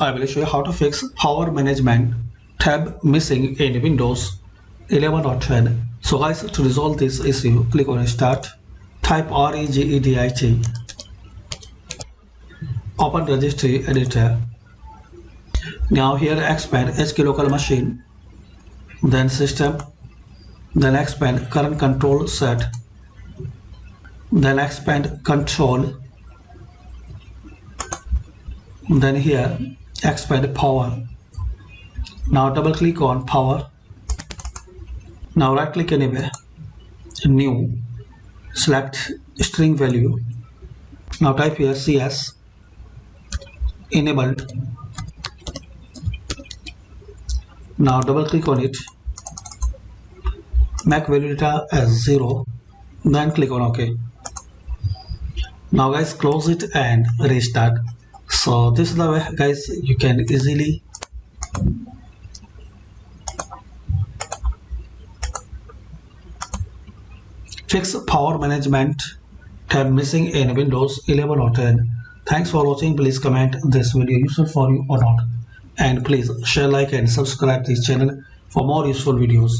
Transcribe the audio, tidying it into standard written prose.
I will show you how to fix power management tab missing in Windows 11 or 10. So guys, to resolve this issue, click on Start, type regedit, open registry editor. Now here expand HK local machine, then system, then expand current control set, then expand control, then here expand power. Now double click on power. Now right click anywhere, new, select string value. Now type here CS enabled. Now double click on it, make value data as 0, then click on OK. Now guys, close it and restart. So this is the way guys you can easily fix power management tab missing in Windows 11 or 10. Thanks for watching. Please comment this video useful for you or not, and please share, like and subscribe this channel for more useful videos.